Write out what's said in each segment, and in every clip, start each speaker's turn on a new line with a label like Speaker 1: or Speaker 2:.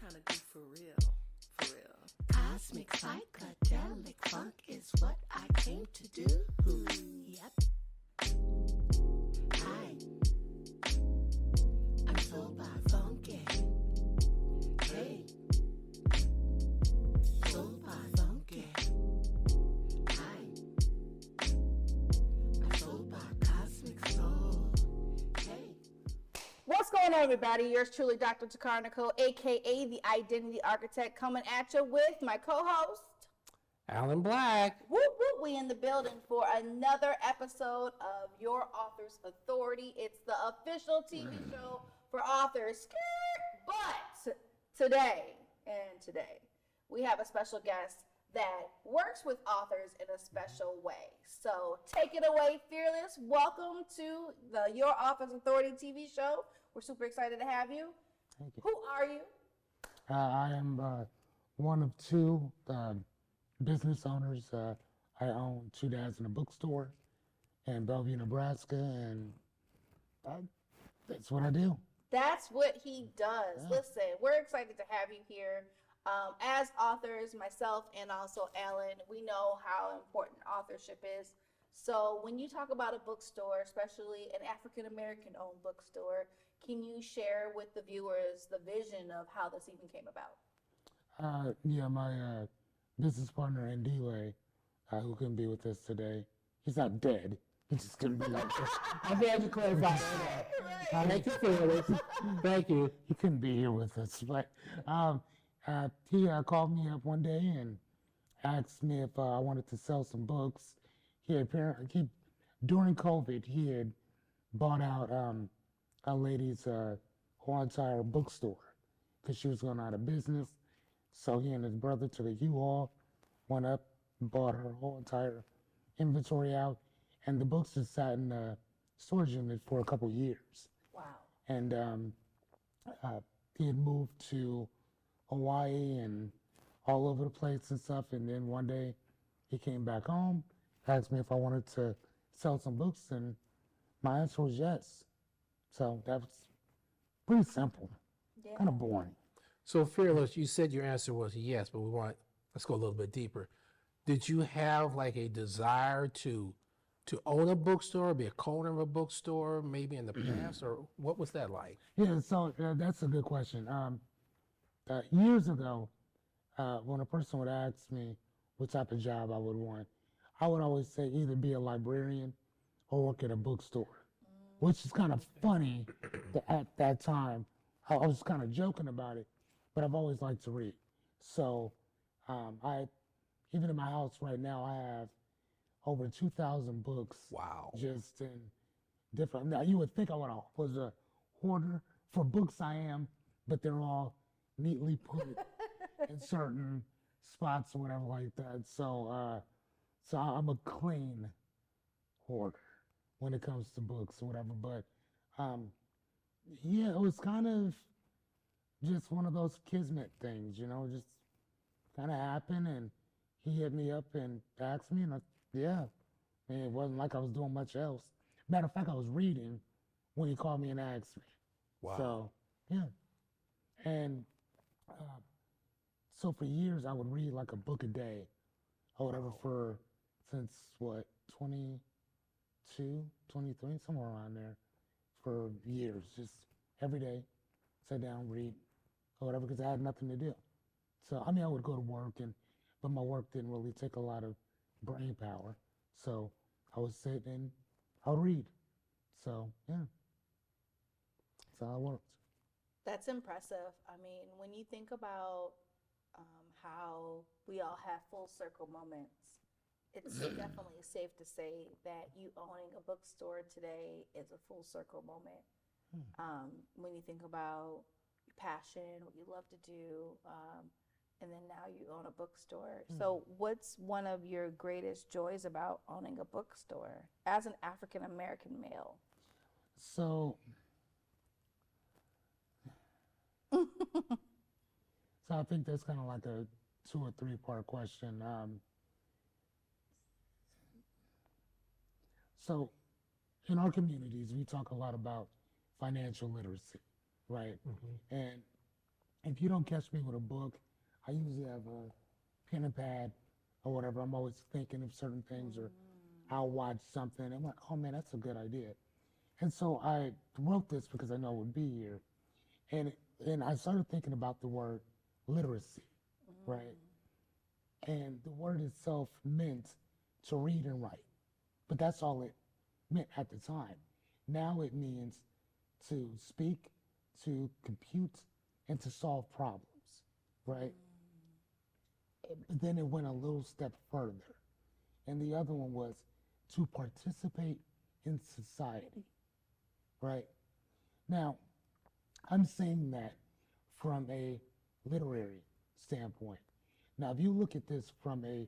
Speaker 1: kind of do for real. For real.
Speaker 2: Cosmic, psychedelic funk is what I came to do. Yep. Hi. I'm sold by funky. Hey. Sold by funky. Hi. I'm sold by cosmic soul. Hey.
Speaker 3: What's going on, everybody? Yours truly, Dr. Takara Nicole, aka the Identity Architect, coming at you with my co-host,
Speaker 4: Alan Black.
Speaker 3: Whoop whoop. We in the building for another episode of Your Author's Authority. It's the official TV show for authors. But today, we have a special guest that works with authors in a special way. So take it away, Fearless. Welcome to the Your Author's Authority TV show. We're super excited to have you.
Speaker 4: Thank you.
Speaker 3: Who are you?
Speaker 4: I am one of two business owners. I own Two Dads in a Bookstore in Bellevue, Nebraska, and that's what I do.
Speaker 3: That's what he does.
Speaker 4: Yeah.
Speaker 3: Listen, we're excited to have you here. As authors, myself and also Alan, we know how important authorship is. So when you talk about a bookstore, especially an African-American owned bookstore, can you share with the viewers the vision of how this even came about?
Speaker 4: My business partner, Ndile, who couldn't be with us today, he's not dead. He just couldn't be with us. I had to clarify that. Thank you, Fearless. Thank you. He couldn't be here with us, but he called me up one day and asked me if I wanted to sell some books. During COVID, he had bought out a lady's whole entire bookstore because she was going out of business. So he and his brother took a U-Haul, went up, and bought her whole entire inventory out, and the books just sat in the storage unit for a couple years.
Speaker 3: Wow.
Speaker 4: And he had moved to Hawaii and all over the place and stuff. And then one day he came back home, asked me if I wanted to sell some books, and my answer was yes. So that was pretty simple, kind of boring.
Speaker 5: So Fearless, you said your answer was yes, but let's go a little bit deeper. Did you have like a desire to own a bookstore, be a co-owner of a bookstore, maybe in the past, or what was that like?
Speaker 4: Yeah, so that's a good question. Years ago, when a person would ask me what type of job I would want, I would always say either be a librarian or work at a bookstore, which is kind of funny that at that time. I was kind of joking about it, but I've always liked to read. So even in my house right now, I have over 2,000 books.
Speaker 5: Wow.
Speaker 4: Just in different, now you would think I was a hoarder. For books I am, but they're all neatly put in certain spots or whatever like that. So I'm a clean hoarder when it comes to books or whatever. But it was kind of just one of those kismet things, just kind of happened. And he hit me up and asked me, and it wasn't like I was doing much else. Matter of fact, I was reading when he called me and asked me.
Speaker 5: Wow.
Speaker 4: So, yeah. And so for years, I would read like a book a day or whatever since 22, 23, somewhere around there, for years. Just every day, sit down, read or whatever, because I had nothing to do. So, I would go to work, but my work didn't really take a lot of brain power. So I would sit and I would read. So, yeah. That's how it worked.
Speaker 3: That's impressive. When you think about how we all have full circle moments, it's definitely safe to say that you owning a bookstore today is a full circle moment. When you think about your passion, what you love to do, and then now you own a bookstore. So what's one of your greatest joys about owning a bookstore as an African-American male?
Speaker 4: So I think that's kind of like a 2 or 3 part question. So in our communities, we talk a lot about financial literacy, right? Mm-hmm. And if you don't catch me with a book, I usually have a pen and pad or whatever. I'm always thinking of certain things, or I'll watch something and I'm like, oh man, that's a good idea. And so I wrote this because I know it would be here. And, and I started thinking about the word literacy, right? And the word itself meant to read and write, but that's all it meant at the time. Now it means to speak, to compute, and to solve problems, right? But then it went a little step further. And the other one was to participate in society, right? Now, I'm saying that from a literary standpoint. Now, if you look at this from a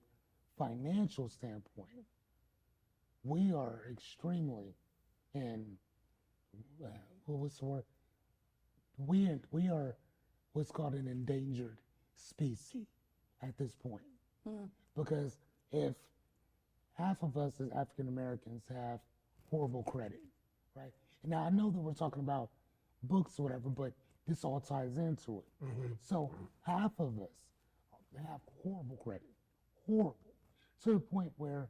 Speaker 4: financial standpoint, we are extremely in, what was the word? We are what's called an endangered species at this point. Because if half of us as African Americans have horrible credit, right? And now I know that we're talking about books or whatever, but this all ties into it. So half of us have horrible credit, horrible, to the point where,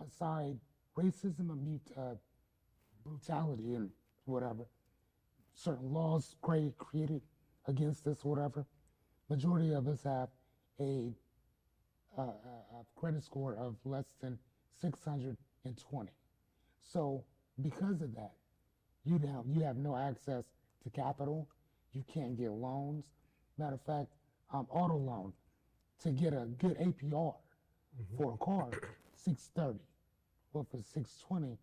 Speaker 4: aside racism and brutality and whatever, certain laws created against this, whatever, majority of us have a credit score of less than 620. So because of that, you have no access to capital. You can't get loans. Matter of fact, auto loan, to get a good APR for a car, 630. Well, for 620,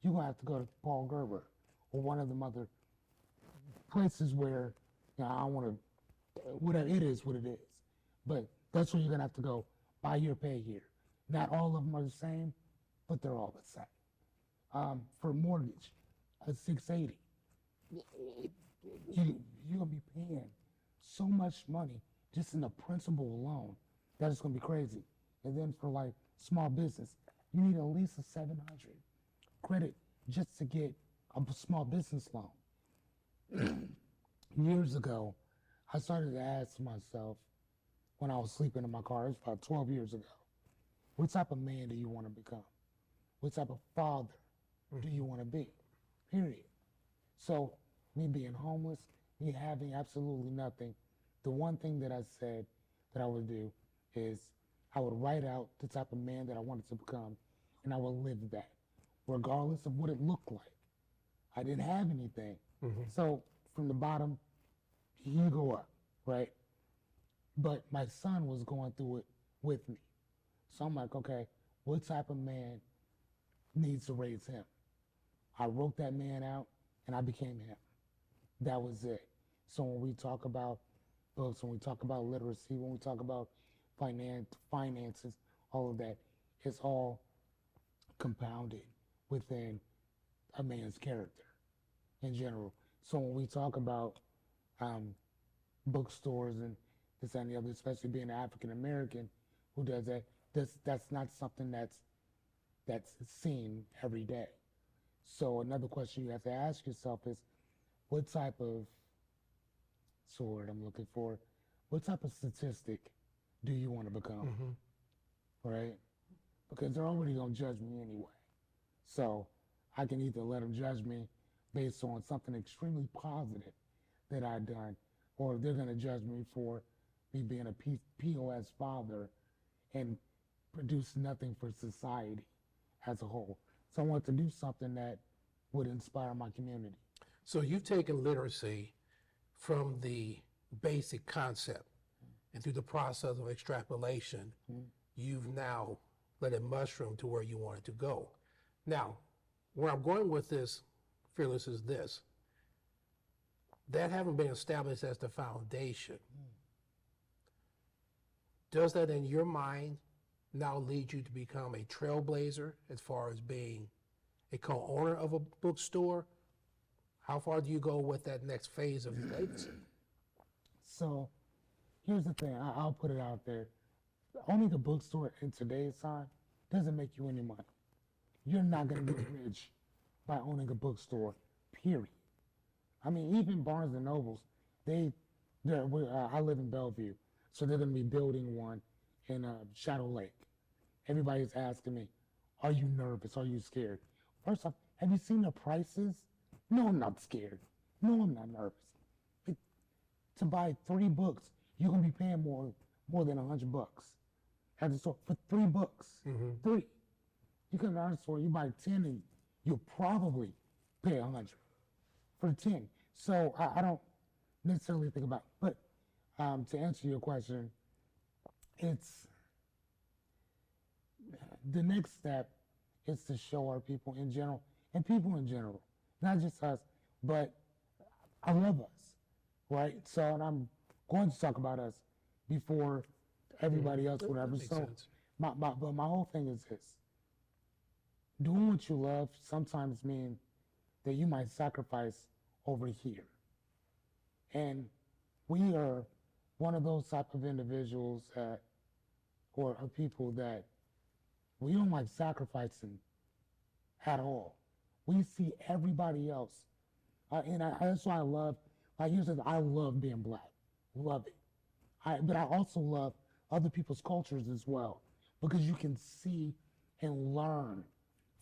Speaker 4: you're gonna have to go to Paul Gerber or one of them other places where, I don't want to, whatever it is, what it is. But that's where you're gonna have to go buy your pay here. Not all of them are the same, but they're all the same. For mortgage, a 680, you're gonna be paying so much money just in the principal alone that it's gonna be crazy. And then for like small business, you need at least a 700 credit just to get a small business loan. Years ago, I started to ask myself, when I was sleeping in my car, it was about 12 years ago, what type of man do you want to become? What type of father do you want to be? Period. So, me being homeless, me having absolutely nothing, the one thing that I said that I would do is I would write out the type of man that I wanted to become, and I would live that, regardless of what it looked like. I didn't have anything. So, from the bottom, you go up, right? But my son was going through it with me. So I'm like, okay, what type of man needs to raise him? I wrote that man out and I became him. That was it. So when we talk about books, when we talk about literacy, when we talk about finances, all of that, it's all compounded within a man's character in general. So when we talk about bookstores and this and the other, especially being African American who does that, that's not something that's seen every day. So another question you have to ask yourself is, what type of sword I'm looking for? What type of statistic do you want to become? Right? Because they're already gonna judge me anyway. So I can either let them judge me based on something extremely positive that I've done, or they're gonna judge me for me being a POS father and produce nothing for society as a whole. So I want to do something that would inspire my community.
Speaker 5: So you've taken literacy from the basic concept, and through the process of extrapolation, you've now let it mushroom to where you want it to go. Now, where I'm going with this, Fearless, is this. That having been established as the foundation, does that in your mind now lead you to become a trailblazer as far as being a co-owner of a bookstore? How far do you go with that next phase of legacy?
Speaker 4: So here's the thing, I'll put it out there. Owning a bookstore in today's time doesn't make you any money. You're not gonna get rich by owning a bookstore, period. I mean, even Barnes and Nobles, they I live in Bellevue, so they're going to be building one in Shadow Lake. Everybody's asking me, are you nervous? Are you scared? First off, have you seen the prices? No, I'm not scared. No, I'm not nervous. It, to buy 3 books, you're going to be paying more than $100 at the store for 3 books. 3. You come to our store, you buy 10 and you'll probably pay 100 for 10. So I don't necessarily think about it. But to answer your question, it's the next step is to show our people in general, and people in general, not just us, but I love us, right? So, and I'm going to talk about us before everybody else, whatever.
Speaker 5: Makes
Speaker 4: So,
Speaker 5: sense.
Speaker 4: but my whole thing is this: doing what you love sometimes means that you might sacrifice over here, and we are one of those type of individuals that, or people that we don't like sacrificing at all. We see everybody else, and that's why I love. Like you said, I love being black, love it. But I also love other people's cultures as well, because you can see and learn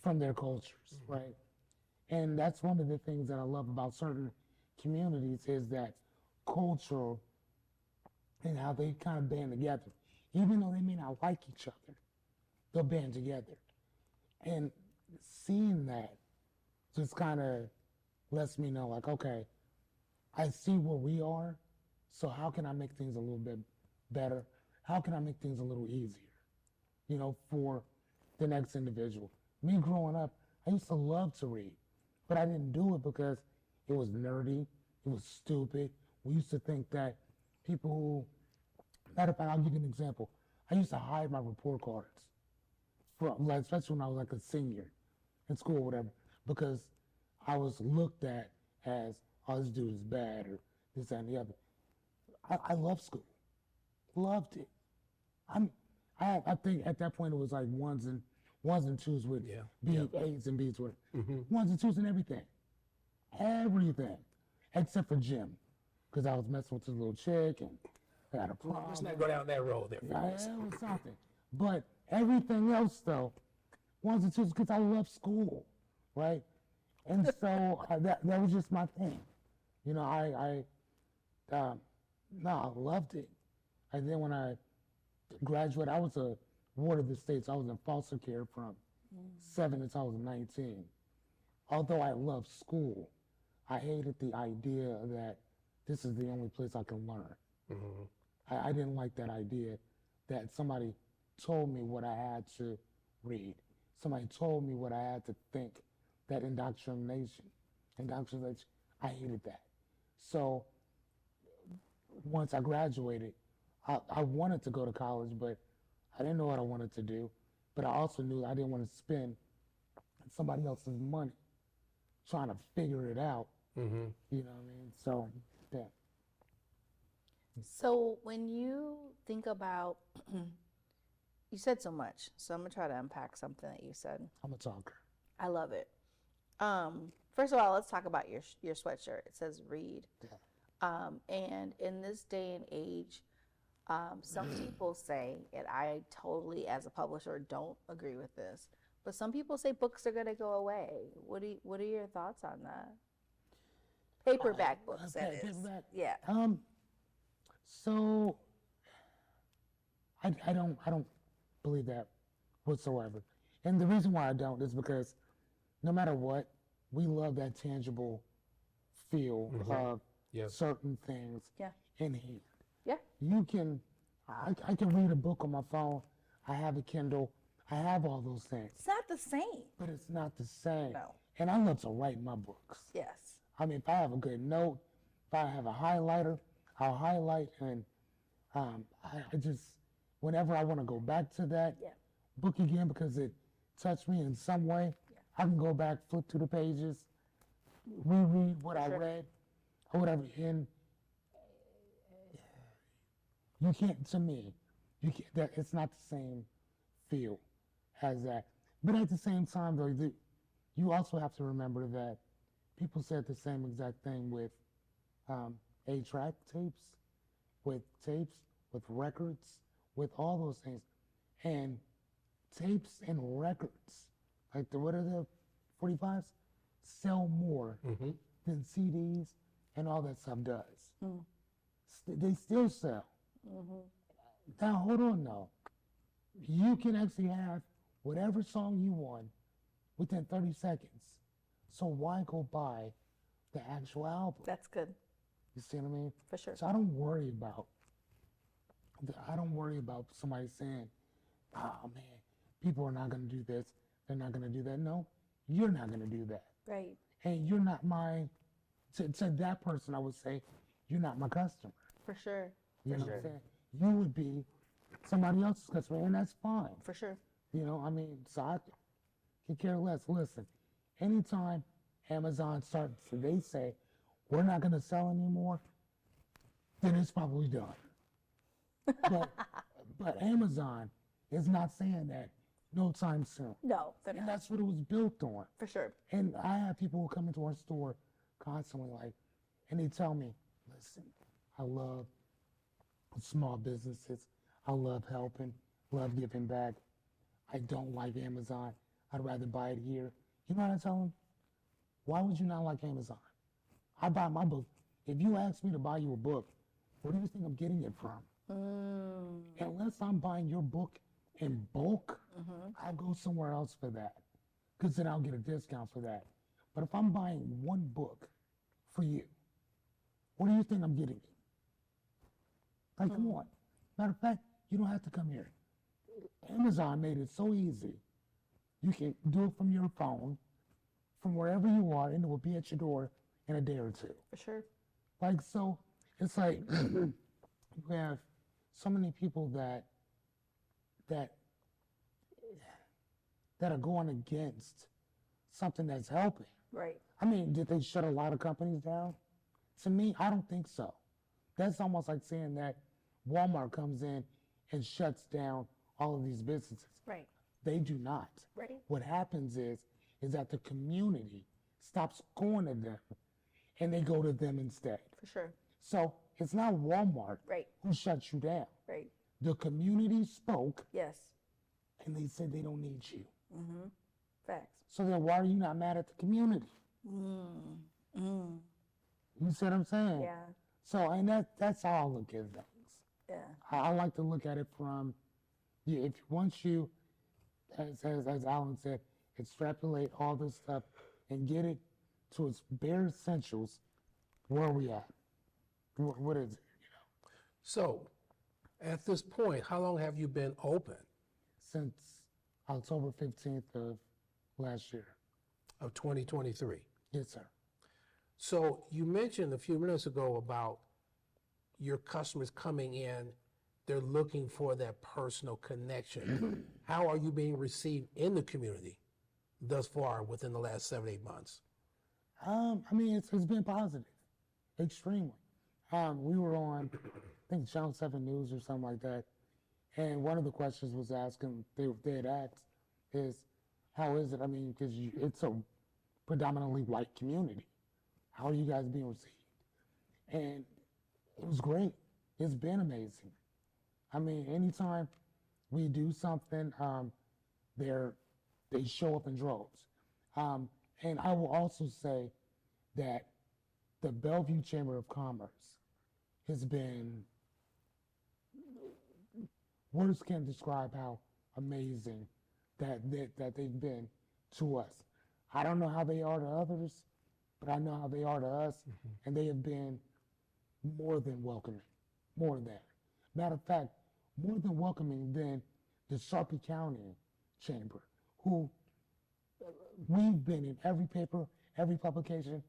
Speaker 4: from their cultures, right? And that's one of the things that I love about certain communities is that culture and how they kind of band together. Even though they may not like each other, they'll band together. And seeing that just kind of lets me know, like, okay, I see where we are, so how can I make things a little bit better? How can I make things a little easier, for the next individual? Me growing up, I used to love to read, but I didn't do it because it was nerdy, it was stupid. We used to think that people who, matter of fact, I'll give you an example. I used to hide my report cards, especially when I was like a senior in school or whatever, because I was looked at as, oh, this dude is bad, or this, that, and the other. I loved school. Loved it. I think at that point it was like ones and twos with A's and B's with ones and twos and everything. Everything. Except for gym. Because I was messing with this little chick and I had a problem.
Speaker 5: Let's not go down that road there.
Speaker 4: Yeah, it was something. But everything else though, ones and twos, because I love school, right? And so that was just my thing. I loved it. And then when I graduated, I was a ward of the state, so I was in foster care from 7 until I was 19. Although I loved school, I hated the idea that this is the only place I can learn. I didn't like that idea that somebody told me what I had to read. Somebody told me what I had to think. That indoctrination, I hated that. So once I graduated, I wanted to go to college, but I didn't know what I wanted to do. But I also knew I didn't want to spend somebody else's money trying to figure it out. You know what I mean? So, yeah.
Speaker 3: So when you think about, you said so much, so I'm gonna try to unpack something that you said.
Speaker 4: I'm a talker.
Speaker 3: I love it. First of all, let's talk about your sweatshirt. It says "read," and in this day and age, some people say, and I totally, as a publisher, don't agree with this, but some people say books are gonna go away. What are your thoughts on that? Paperback books, that is.
Speaker 4: Paperback.
Speaker 3: Yeah.
Speaker 4: So I don't believe that whatsoever. And the reason why I don't is because no matter what, we love that tangible feel of certain things in hand.
Speaker 3: Yeah.
Speaker 4: You can, I can read a book on my phone. I have a Kindle. I have all those things.
Speaker 3: It's not the same.
Speaker 4: But it's not the same.
Speaker 3: No.
Speaker 4: And I love to write my books.
Speaker 3: Yes.
Speaker 4: I mean, if I have a good note, if I have a highlighter, I'll highlight, and I just, whenever I want to go back to that book again because it touched me in some way, I can go back, flip through the pages, reread what I read, or whatever. And you can't, to me, it's not the same feel as that. But at the same time, though, you also have to remember that people said the same exact thing with 8-track tapes. with tapes, with records, with all those things. And tapes and records, like what are the 45s, sell more than CDs and all that stuff does. They still sell. Now, hold on now. You can actually have whatever song you want within 30 seconds. So why go buy the actual album?
Speaker 3: That's good.
Speaker 4: You see what I mean?
Speaker 3: For sure.
Speaker 4: So I don't worry about somebody saying, oh man, people are not going to do this. They're not going to do that. No, you're not going to do that.
Speaker 3: Right.
Speaker 4: And you're not to that person, I would say, you're not my customer.
Speaker 3: For sure.
Speaker 4: You
Speaker 3: For
Speaker 4: know
Speaker 3: sure.
Speaker 4: what I'm saying? You would be somebody else's customer, and that's fine.
Speaker 3: For sure.
Speaker 4: You know, I mean, so I could care less. Listen, anytime Amazon starts, they say, we're not going to sell anymore, then it's probably done. But Amazon is not saying that no time soon.
Speaker 3: No, they're
Speaker 4: And
Speaker 3: not.
Speaker 4: that's what it was built on.
Speaker 3: For sure.
Speaker 4: And I have people who come into our store constantly, like, and they tell me, listen, I love small businesses. I love helping, love giving back. I don't like Amazon. I'd rather buy it here. You know what I tell them? Why would you not like Amazon? I buy my book. If you ask me to buy you a book, where do you think I'm getting it from? Unless I'm buying your book in bulk, I'll go somewhere else for that, because then I'll get a discount for that. But if I'm buying one book for you, what do you think I'm getting? Like, come on. Matter of fact, you don't have to come here. Amazon made it so easy. You can do it from your phone, from wherever you are, and it will be at your door in a day or two.
Speaker 3: For sure.
Speaker 4: Like, so it's like you have so many people that are going against something that's helping.
Speaker 3: Right.
Speaker 4: I mean, did they shut a lot of companies down? To me, I don't think so. That's almost like saying that Walmart comes in and shuts down all of these businesses.
Speaker 3: Right.
Speaker 4: They do not.
Speaker 3: Right.
Speaker 4: What happens is that the community stops going to them and they go to them instead.
Speaker 3: For sure.
Speaker 4: So it's not Walmart
Speaker 3: Right.
Speaker 4: who shuts you down.
Speaker 3: Right.
Speaker 4: The community spoke
Speaker 3: Yes.
Speaker 4: and they said they don't need you.
Speaker 3: Facts.
Speaker 4: So then why are you not mad at the community? You see what I'm saying?
Speaker 3: Yeah.
Speaker 4: So, and that's how I look at things.
Speaker 3: Yeah.
Speaker 4: I like to look at it from, if once you, as Alan said, extrapolate all this stuff and get it to its bare essentials, where are we at? What is it?
Speaker 5: So, at this point, how long have you been open?
Speaker 4: Since October 15th of last year.
Speaker 5: Of 2023.
Speaker 4: Yes, sir.
Speaker 5: So you mentioned a few minutes ago about your customers coming in, they're looking for that personal connection. How are you being received in the community thus far within the last 7-8 months?
Speaker 4: I mean, it's been positive, extremely. We were on, I think, Channel 7 News or something like that, and one of the questions was asking, they had asked, is, how is it? I mean, because it's a predominantly white community. How are you guys being received? And it was great. It's been amazing. I mean, anytime we do something, they show up in droves. And I will also say that the Bellevue Chamber of Commerce has been, words can't describe how amazing that they've been to us. I don't know how they are to others, but I know how they are to us, and they have been more than welcoming, more than. Matter of fact, more than welcoming than the Sarpy County Chamber, who we've been in every paper, every publication.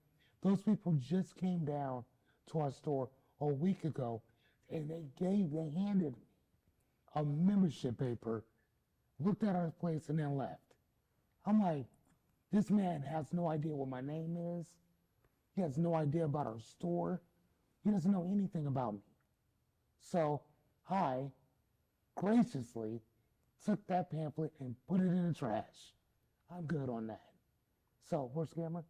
Speaker 4: Those people just came down to our store a week ago, and they handed me a membership paper, looked at our place, and then left. I'm like, this man has no idea what my name is. He has no idea about our store. He doesn't know anything about me. So I graciously took that pamphlet and put it in the trash. I'm good on that. So, where's Cameron?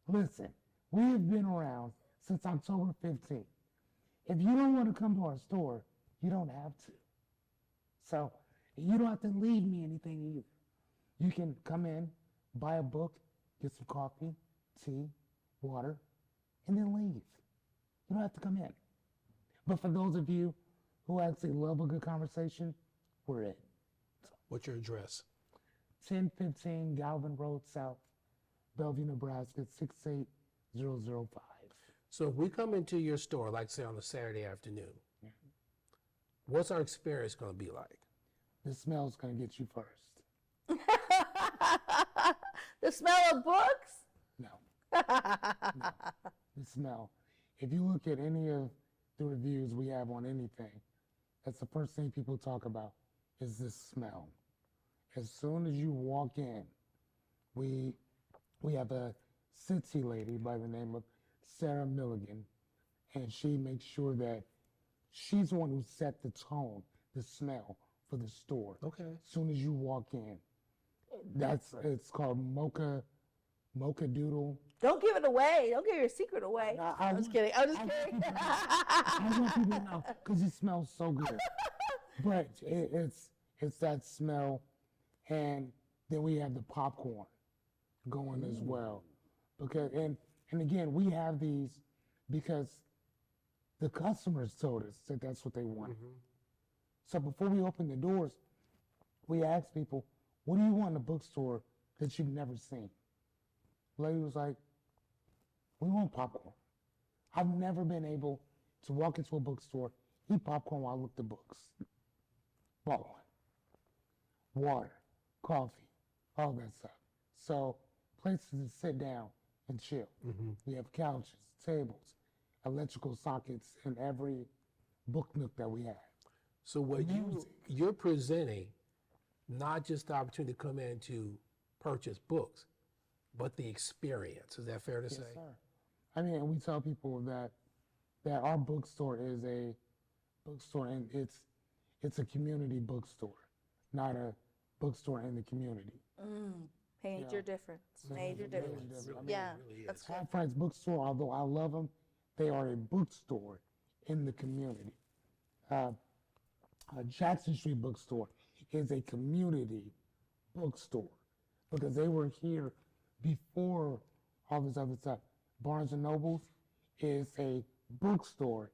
Speaker 4: Listen, we have been around since October 15th. If you don't want to come to our store, you don't have to. So you don't have to leave me anything either. You can come in, buy a book, get some coffee, tea, water, and then leave. You don't have to come in. But for those of you who actually love a good conversation, we're it.
Speaker 5: What's your address?
Speaker 4: 1015 Galvin Road South, Bellevue, Nebraska, 68005.
Speaker 5: So if we come into your store, like say on a Saturday afternoon, what's our experience going to be like?
Speaker 4: The smell's going to get you first.
Speaker 3: The smell of books?
Speaker 4: No. No. The smell. If you look at any of the reviews we have on anything, that's the first thing people talk about is the smell. As soon as you walk in, we have a Cincy lady by the name of Sarah Milligan, and she makes sure that she's the one who set the tone, the smell for the store.
Speaker 5: Okay.
Speaker 4: As soon as you walk in, it's called Mocha Doodle.
Speaker 3: Don't give it away. Don't give your secret away.
Speaker 4: No,
Speaker 3: I'm just kidding. I'm just kidding.
Speaker 4: I want people to know because it smells so good. But it's that smell, and then we have the popcorn going as well. Because and again, we have these because the customers told us that that's what they wanted. So before we open the doors, we asked people, "What do you want in a bookstore that you've never seen?" The lady was like, "We want popcorn." I've never been able to walk into a bookstore, eat popcorn while I look at books. Bought one. Water, coffee, all that stuff. So places to sit down and chill. We have couches, tables, electrical sockets in every book nook that we have.
Speaker 5: So what
Speaker 4: Music.
Speaker 5: you're presenting, not just the opportunity to come in to purchase books, but the experience. Is that fair to say?
Speaker 4: Yes, sir. I mean, we tell people that our bookstore is a bookstore, and it's a community bookstore, not a bookstore in the community.
Speaker 3: Major difference. Major difference. Yeah. That's good.
Speaker 4: Half Price Bookstore, although I love them, they are a bookstore in the community. Jackson Street Bookstore is a community bookstore because they were here before all this other stuff. Barnes and Nobles is a bookstore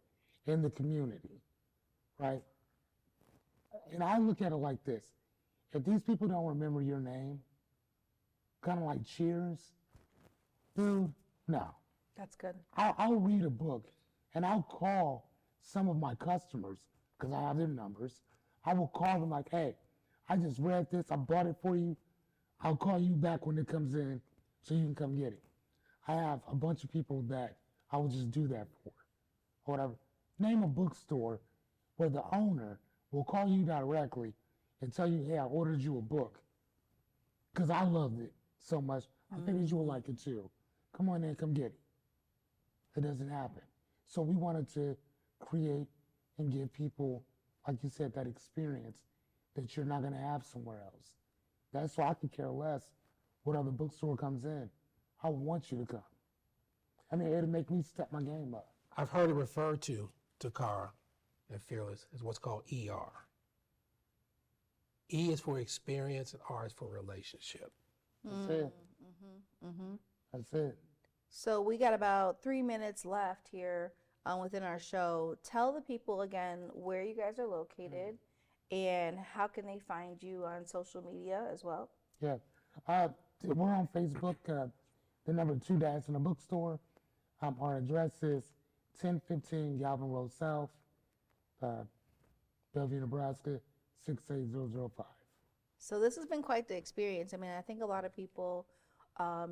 Speaker 4: in the community, right? And I look at it like this. If these people don't remember your name, kind of like Cheers, dude, no.
Speaker 3: That's good.
Speaker 4: I'll read a book and I'll call some of my customers because I have their numbers. I will call them like, "Hey, I just read this. I bought it for you. I'll call you back when it comes in so you can come get it." I have a bunch of people that I will just do that for or whatever. Name a bookstore where the owner will call you directly and tell you, "Hey, I ordered you a book because I loved it so much. I figured you would like it too. Come on in, come get it." It doesn't happen. So we wanted to create and give people, like you said, that experience that you're not going to have somewhere else. That's why I could care less what other bookstore comes in. I want you to come. I mean, it'll make me step my game up.
Speaker 5: I've heard it referred to Takara and Fearless as what's called ER. E is for experience and R is for relationship.
Speaker 4: That's it. That's it.
Speaker 3: So we got about 3 minutes left here within our show. Tell the people again where you guys are located and how can they find you on social media as well.
Speaker 4: Yeah. We're on Facebook, the number 2 Dads in the Bookstore. Our address is 1015 Galvin Road South, Bellevue, Nebraska, 68005.
Speaker 3: So this has been quite the experience. I mean, I think a lot of people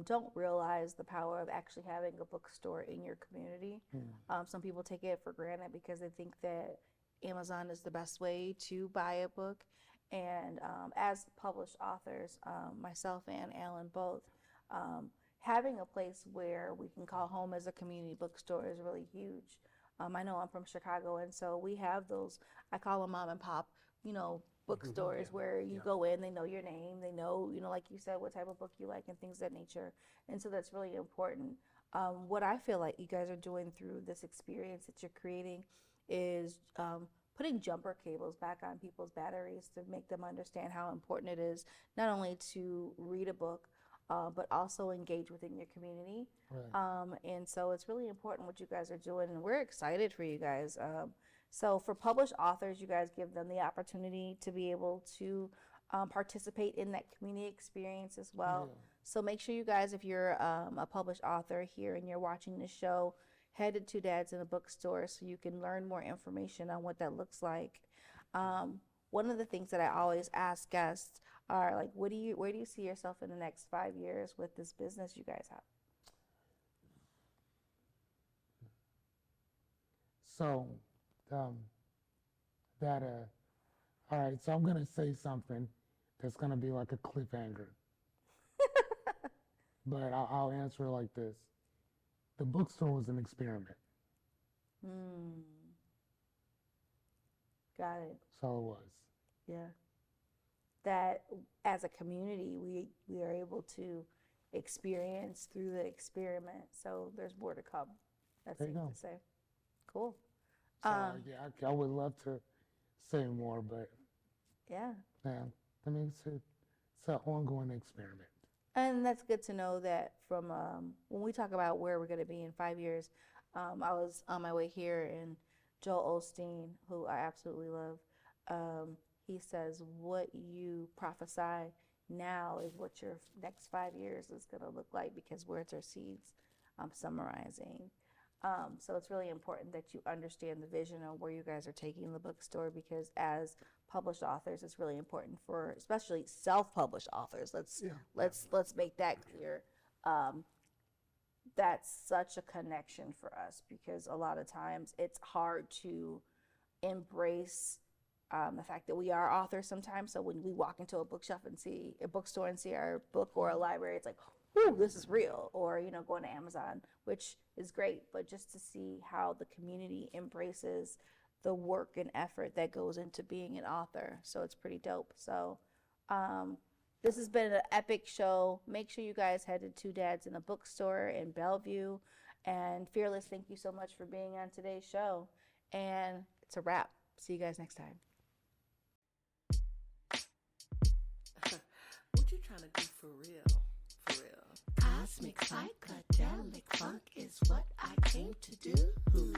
Speaker 3: don't realize the power of actually having a bookstore in your community. Some people take it for granted because they think that Amazon is the best way to buy a book. And as published authors, myself and Alan both, having a place where we can call home as a community bookstore is really huge. I know I'm from Chicago, and so we have those, I call them mom and pop, bookstores where you go in, they know your name, they know, like you said, what type of book you like and things of that nature. And so that's really important. What I feel like you guys are doing through this experience that you're creating is putting jumper cables back on people's batteries to make them understand how important it is not only to read a book, but also engage within your community.
Speaker 4: Right.
Speaker 3: And so it's really important what you guys are doing, and we're excited for you guys. So for published authors, you guys give them the opportunity to be able to participate in that community experience as well.
Speaker 4: Yeah.
Speaker 3: So make sure you guys, if you're a published author here and you're watching this show, head to Two Dads in a Bookstore so you can learn more information on what that looks like. One of the things that I always ask guests are like, where do you see yourself in the next 5 years with this business you guys have?
Speaker 4: So, all right, so I'm going to say something that's going to be like a cliffhanger, but I'll answer it like this. The bookstore was an experiment,
Speaker 3: Got it.
Speaker 4: so it was.
Speaker 3: Yeah. That as a community, we are able to experience through the experiment. So there's more to come. That's
Speaker 4: There you
Speaker 3: safe
Speaker 4: go.
Speaker 3: to say. Cool.
Speaker 4: So, yeah, I would love to say more, but
Speaker 3: Yeah.
Speaker 4: yeah, I mean, it's an ongoing experiment.
Speaker 3: And that's good to know that from when we talk about where we're going to be in 5 years, I was on my way here and Joel Osteen, who I absolutely love, he says, what you prophesy now is what your next 5 years is going to look like, because words are seeds. I'm summarizing. So it's really important that you understand the vision of where you guys are taking the bookstore, because as published authors, it's really important for especially self-published authors. Let's make that clear. That's such a connection for us, because a lot of times it's hard to embrace the fact that we are authors sometimes. So when we walk into a bookstore and see our book, or a library, it's like, ooh, this is real. Or, going to Amazon, which is great, but just to see how the community embraces the work and effort that goes into being an author. So it's pretty dope. So this has been an epic show. Make sure you guys head to Two Dads in a Bookstore in Bellevue. And Fearless, thank you so much for being on today's show. And it's a wrap. See you guys next time.
Speaker 1: What you trying to do for real? For real.
Speaker 2: Cosmic psychedelic funk is what I came to do.